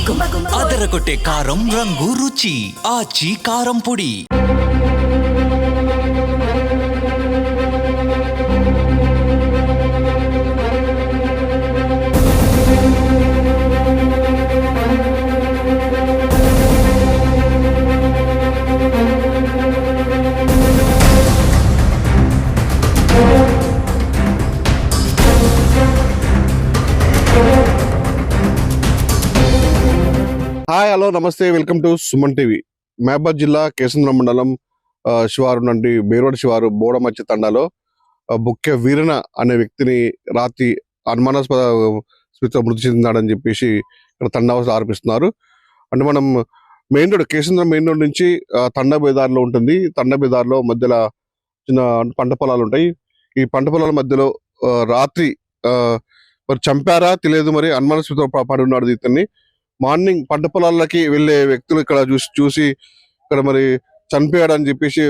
అదరగొట్టే కారం రంగు రుచి ఆచి కారం పొడి. హాయ్ హలో నమస్తే వెల్కమ్ టు సుమన్ టీవీ. మహబాద్ జిల్లా కేసంద్రం మండలం శివారు నుండి బేరోడ్ శివారు బోడమచ్చి తండాలో బుక్కె వీరణ అనే వ్యక్తిని రాత్రి అనుమానాస్పద స్థితిలో మృతి చెందినాడని చెప్పేసి ఇక్కడ తండావాసులు ఆరోపిస్తున్నారు. అంటే మనం main road Kesamudram main road నుంచి తండా బేదార్లో ఉంటుంది. తండా బేదార్లో మధ్యలో చిన్న పంట పొలాలు ఉంటాయి. ఈ పంట పొలాల మధ్యలో రాత్రి మరి చంపారా తెలియదు, మరి అనుమానాస్పద పడి ఉన్నాడు ఇతన్ని. మార్నింగ్ పంట పొలాలకి వెళ్ళే వ్యక్తులు ఇక్కడ చూసి ఇక్కడ మరి చనిపోయాడని చెప్పేసి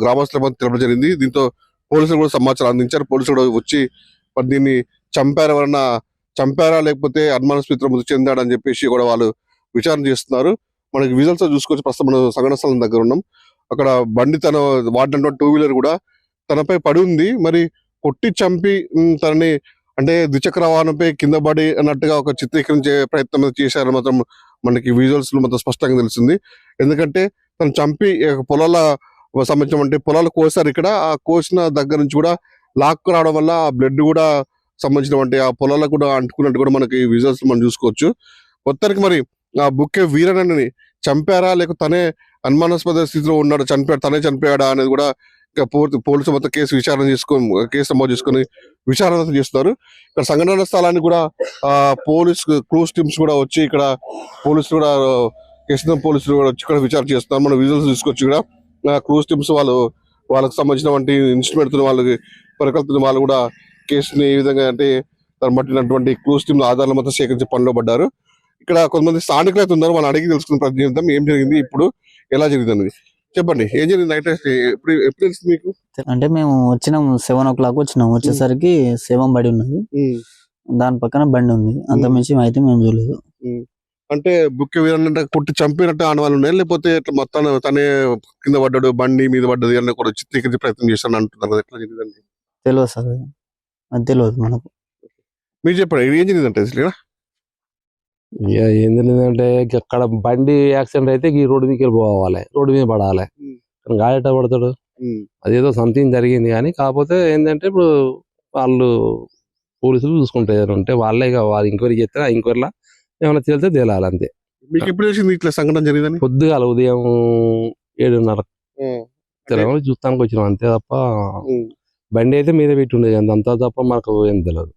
గ్రామస్తుల మధ్య తెలపడం జరిగింది. దీంతో పోలీసులు కూడా సమాచారం అందించారు. పోలీసులు కూడా వచ్చి మరి దీన్ని చంపారా లేకపోతే అనుమానాస్పద మృతి చెందాడని చెప్పేసి కూడా వాళ్ళు విచారణ చేస్తున్నారు. మనకి విజువల్స్ చూసుకొచ్చి ప్రస్తుతం మనం సంఘటన స్థలం దగ్గర ఉన్నాం. అక్కడ బండి తన వాడినటువంటి 2 వీలర్ కూడా తనపై పడి ఉంది. మరి కొట్టి చంపి తనని అంటే ద్విచక్ర వాహనంపై కింద పడి అన్నట్టుగా ఒక చిత్రీకరించే ప్రయత్నం చేశారని మాత్రం మనకి విజువల్స్ లో మొత్తం స్పష్టంగా తెలిసింది. ఎందుకంటే తను చంపి పొలాల సంబంధించిన పొలాలు కోసారు. ఇక్కడ ఆ కోసిన దగ్గర నుంచి కూడా లాక్కు రావడం వల్ల ఆ బ్లడ్ కూడా సంబంధించినటువంటి ఆ పొలాలకు కూడా అంటుకున్నట్టు కూడా మనకి విజువల్స్ మనం చూసుకోవచ్చు. మొత్తానికి మరి ఆ బుక్కె వీరనని చంపారా లేక తనే అనుమానాస్పద స్థితిలో ఉన్నాడు, తనే చనిపోయాడా అనేది కూడా ఇంకా పోలీసు మొత్తం కేసు నమోదు చేసుకొని విచారణ చేస్తున్నారు. ఇక్కడ సంఘటన స్థలానికి కూడా పోలీస్ క్రూజ్ టీమ్స్ కూడా వచ్చి ఇక్కడ పోలీసులు కూడా కేసీఆర్ పోలీసులు కూడా వచ్చి ఇక్కడ విచారణ చేస్తున్నారు. మనం విజువల్స్ తీసుకొచ్చి కూడా క్రూజ్ టీమ్స్ వాళ్ళకి సంబంధించినటువంటి ఇన్స్ట్రుమెంట్ వాళ్ళకి పరికల్తున్న వాళ్ళు కూడా కేసుని ఏ విధంగా అంటే తను పట్టినటువంటి క్రూజ్ టీమ్ ఆధారాలు మొత్తం సేకరించే పనిలో పడ్డారు. ఇక్కడ కొంతమంది స్థానికులు అయితే ఉన్నారు. వాళ్ళు అడిగి తెలుసుకున్న ప్రతి జీవితం ఏం జరిగింది, ఇప్పుడు ఎలా జరిగింది చెప్పండి. ఏం జరిగింది నైట్ ఎప్పుడు తెలిసింది మీకు? అంటే మేము వచ్చినాం 7 o'clock వచ్చినాం. వచ్చేసరికి 7 పడి ఉన్నది, దాని పక్కన బండి ఉంది. అంత మించి అయితే మేము చూడలేదు. అంటే బుక్కె వీరన్న కొట్టి చంపినట్టు ఆనవాళ్ళు ఉన్నాయి, లేకపోతే ఇట్లా మొత్తం తనే కింద పడ్డాడు, బండి మీద పడ్డది అని కూడా చిత్రీకరించే ప్రయత్నం చేస్తాను అంటున్నారు కదా, ఎట్లా జరిగిందండి? తెలియదు సార్, అది తెలియదు మనకు. మీరు చెప్పండి ఏం జరిగిందంటే అసలు ఏం తెలియదంటే అక్కడ బండి యాక్సిడెంట్ అయితే ఈ రోడ్డు మీదకి పోవాలి, రోడ్డు మీద పడాలి. గాయట పడతాడు, అదేదో సంథింగ్ జరిగింది. కానీ కాకపోతే ఏంటంటే ఇప్పుడు వాళ్ళు పోలీసులు చూసుకుంటారు. అంటే వాళ్ళే వాళ్ళు ఎంక్వైరీ చేస్తే ఆ ఎంక్వైరీలో ఏమైనా తేలితే తేలాలి అంతే. మీకు ఎప్పుడు తెలిసింది ఇట్లా సంఘటన జరిగిందని? పొద్దుగాల ఉదయం 7:30 తెలంగాణ చూస్తానికి వచ్చినాం అంతే తప్ప బండి అయితే మీద పెట్టి ఉండేది అంతా తప్ప మాకు ఏం తెలియదు.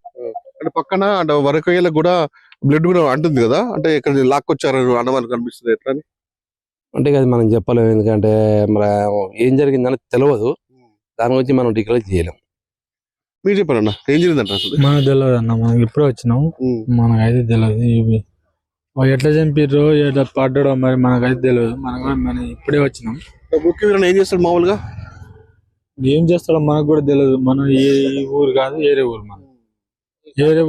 అంటే పక్కన అంటే వరకయ్యలకు కూడా బ్లడ్ కూడా అంటుంది కదా, అంటే ఇక్కడ లాక్కొచ్చారు అన్నవాళ్ళు కనిపిస్తుంది ఎట్లా అని? అంటే అది మనం చెప్పలేము, ఎందుకంటే మరి ఏం జరిగిందని తెలియదు. దాని గురించి మనం డిక్లేర్ చేయలేము. మీరు చెప్పారన్న ఏం జరిగిందంట అసలు? మనకు తెలియదు అన్న, మనం ఇప్పుడే వచ్చినాం, మనకైతే తెలియదు. ఇవి ఎట్లా చంపిర్రో ఎట్లా పడ్డాడో మరి మనకైతే తెలియదు. మనం ఇప్పుడే వచ్చినాం. బుక్కె వీరన్న ఏం చేస్తాడు మామూలుగా? ఏం చేస్తాడో మనకు కూడా తెలియదు. మనం ఏ ఊరు కాదు, ఏరే ఊరు. మనం ఏరే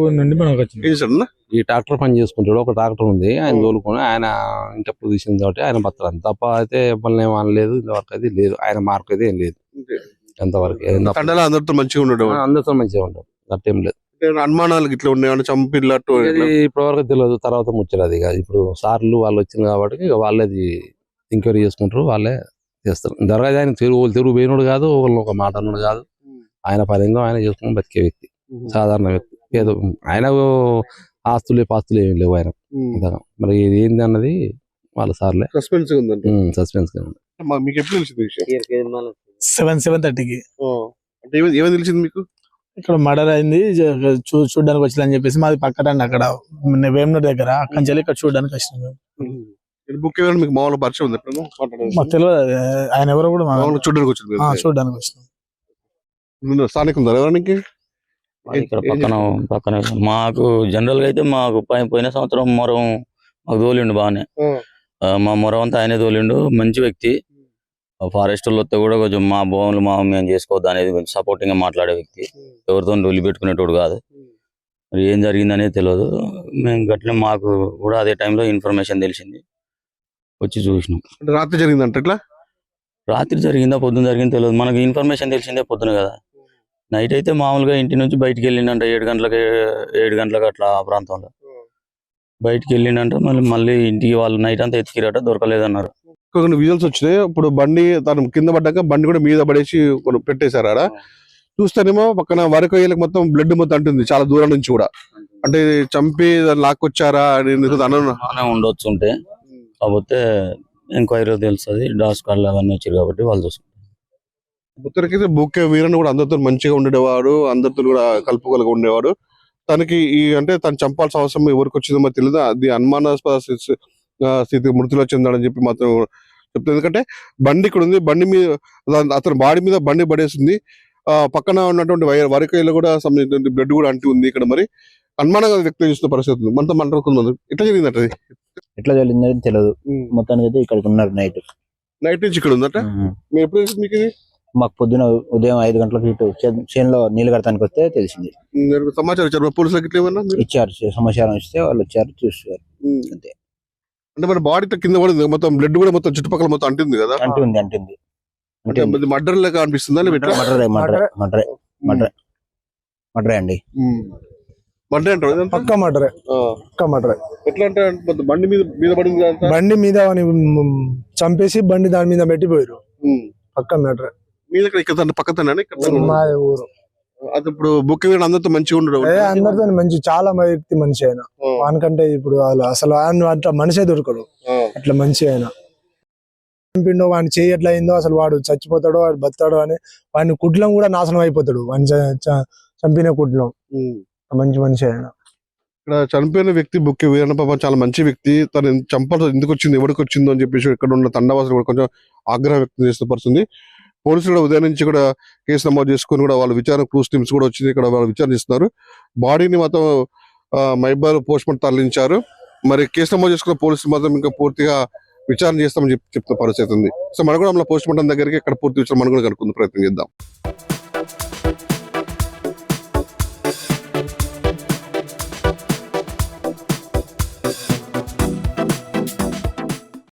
ఊరు నుండి మనకు వచ్చింది. ఈ ట్రాక్టర్ పని చేసుకుంటాడు, ఒక ట్రాక్టర్ ఉంది, ఆయన తోలుకొని ఆయన ఇంటి పొజిషన్ తోటి ఆయన బతకాలి తప్ప అయితే ఇబ్బంది ఏం అనలేదు. ఇంతవరకు అయితే లేదు, ఆయన మార్క్ అయితే ఏం లేదు. ఎంతవరకు అందరితో మంచిగా ఉండడు, అందరితో మంచిగా ఉంటాడు, అట్టేం లేదు. అనుమానాలు ఇట్లా ఉన్నాయి చంపిల్లట్టు ఇప్పటి వరకు తెలియదు, తర్వాత ముచ్చలేదు. అది కాదు, ఇప్పుడు సార్లు వాళ్ళు వచ్చింది కాబట్టి ఇక వాళ్ళే ఎంక్వైరీ చేసుకుంటారు, వాళ్ళే చేస్తారు. ఇంతవరకు ఆయన తెలుగు పోయినోడు కాదు, ఒక మాట అన్నాడు కాదు. ఆయన పనిందో ఆయన చేసుకుని బతికే వ్యక్తి, సాధారణ వ్యక్తి. ఏదో ఆయన ఆస్తులే పాస్తులు ఏమి లేవు ఆయన. మరి ఇది ఏంది అన్నది వాళ్ళ సార్లే సస్పెన్స్ గా ఉంది. మీకు ఎప్పుడు తెలిసింది? 7:30కి ఏమని తెలిసింది మీకు? ఇక్కడ మర్డర్ అయింది, చూడడానికి వచ్చిందని చెప్పేసి మాది పక్కన అక్కడ వేమనూరు దగ్గర, అక్కడి నుంచి ఇక్కడ చూడడానికి వచ్చినాం. బుక్కె వీరన్న మీకు మామూలు పరిచయం ఉంది? మాకు తెలియదు ఆయన ఎవరో కూడా, చూడడానికి వచ్చింది. స్థానికం ఎవరికి ఇక్కడ పక్కన మాకు జనరల్ గా అయితే మాకు పోయిన సంవత్సరం మొరం మాకు తోలిండు బాగానే. మా మొరం అంతా ఆయనే తోలిండు, మంచి వ్యక్తి. ఫారెస్ట్ వాళ్ళతో కూడా కొంచెం మా భూములు మేము చేసుకోవద్దు అనేది కొంచెం సపోర్టింగ్ గా మాట్లాడే వ్యక్తి, ఎవరితో డొల్లి పెట్టుకునేటోడు కాదు. మరి ఏం జరిగిందనేది తెలియదు. మేము గట్లే మాకు కూడా అదే టైంలో ఇన్ఫర్మేషన్ తెలిసింది, వచ్చి చూసినాం. అంటే రాత్రి జరిగిందంట ఇట్లా. రాత్రి జరిగిందా పొద్దున జరిగిందో తెలియదు, మనకి ఇన్ఫర్మేషన్ తెలిసిందే పొద్దున కదా. నైట్ అయితే మామూలుగా ఇంటి నుంచి బయటికి వెళ్ళిండంట 7 గంటలకు అట్లా ఆ ప్రాంతంలో బయటికి వెళ్ళిండంట. మళ్ళీ ఇంటికి వాళ్ళు నైట్ అంతా ఎత్తికిరట, దొరకలేదన్నారు. కొన్ని విజువల్స్ వచ్చినాయి. ఇప్పుడు బండి తను కింద పడ్డాక బండి కూడా మీద పడేసి కొన్ని పెట్టేశారు ఆడ. చూస్తేనేమో పక్కన వరకొయ్యలకు మొత్తం బ్లడ్ మొత్తం అంటుంది చాలా దూరం నుంచి కూడా. అంటే చంపి లాక్కొచ్చారా అని బాగానే ఉండొచ్చు ఉంటే, కాకపోతే ఎంక్వైరీ తెలుస్తుంది. డాస్ కార్డులు అవన్నీ వచ్చారు కాబట్టి వాళ్ళు చూసుకుంటారు. ఉత్తరకైతే బుక్కే వీరన్ కూడా అందరితో మంచిగా ఉండేవాడు, అందరితో కూడా కలుపుకోలుగా ఉండేవాడు. తనకి ఈ అంటే తను చంపాల్సిన అవసరం ఎవరికి వచ్చిందో తెలియదు. అది అనుమానాస్పద స్థితి మృతిలో చెందాడని చెప్పి మాత్రం చెప్తుంది. ఎందుకంటే బండి ఇక్కడ ఉంది, బండి మీద అతని బాడీ మీద బండి పడేసింది. పక్కన ఉన్నటువంటి వరకైలో కూడా సంబంధించిన బ్లడ్ కూడా అంటి ఉంది. ఇక్కడ మరి అనుమానంగా వ్యక్తం చేస్తున్న పరిస్థితులు మనతో మాట్లాడుకుంది. ఎట్లా జరిగిందట అది? ఎట్లా జరిగిందని తెలియదు. మొత్తానికి అయితే ఇక్కడికి ఉన్నారు నైట్ నుంచి ఇక్కడ ఉందట. మీరు ఎప్పుడు తెలిసింది మీకు ఇది? మాకు పొద్దున ఉదయం 5 గంటలకు ఇటు చేనులో నీళ్లు కడతానికి వస్తే తెలిసింది. సమాచారం ఇచ్చారు పోలీసులకు ఇట్లా ఏమన్నా? ఇచ్చారు, సమాచారం ఇస్తే వాళ్ళు వచ్చారు, చూస్తారు. అంతే. అంటే మరి బాడీ కింద పడింది, మొత్తం బ్లడ్ కూడా మొత్తం చుట్టుపక్కల మొత్తం అంటుంది కదా. అంటుంది. మర్డర్ లాగా అనిపిస్తుందా? మర్డరే అండి. మర్డర్ అంటారు. పక్క మర్డరే. ఎట్లా అంటే బండి మీద పడింది కదా, బండి మీద చంపేసి బండి దాని మీద పెట్టిపోయారు. పక్క మర్డరే. మీద ఇక్కడ పక్కన మా ఊరు. అది ఇప్పుడు బుక్ అందరితో మంచిగా ఉండడు. అందరితో మంచి చాలా వ్యక్తి మనిషి ఆయన. వానికంటే ఇప్పుడు అసలు ఆయన అట్లా మనిషే దొరకడు, అట్లా మంచి ఆయన. చంపిండో వాడిని చేయి ఎట్లా అయిందో, అసలు వాడు చచ్చిపోతాడో వాడు బతాడో అని వాడిని కుట్లం కూడా నాశనం అయిపోతాడు. వాడిని చంపిన కుట్లం. మంచి మనిషి ఆయన. ఇక్కడ చనిపోయిన వ్యక్తి బుక్ వీరన్న పాప చాలా మంచి వ్యక్తి. తను చంపాల్సి ఎందుకు వచ్చింది, ఎవరికి వచ్చిందో అని చెప్పేసి ఇక్కడ ఉన్న తండవాసులు కూడా కొంచెం ఆగ్రహం వ్యక్తం చేస్తున్న పోలీసులు కూడా ఉదయం నుంచి కూడా కేసు నమోదు చేసుకుని కూడా వాళ్ళ విచారణ క్రూస్ టీమ్స్ కూడా వచ్చింది. ఇక్కడ వాళ్ళు విచారణ చేస్తున్నారు. బాడీని మాత్రం మైబాల్ పోస్ట్ మార్టం తరలించారు. మరి కేసు నమోదు చేసుకున్న పోలీసులు మాత్రం ఇంకా పూర్తిగా విచారణ చేస్తామని చెప్తున్న పరిస్థితి ఉంది. సో మనం కూడా పోస్ట్ మార్టం దగ్గరికి ఇక్కడ పూర్తి విచారణ మనం కూడా కనుక్కునే ప్రయత్నం చేద్దాం.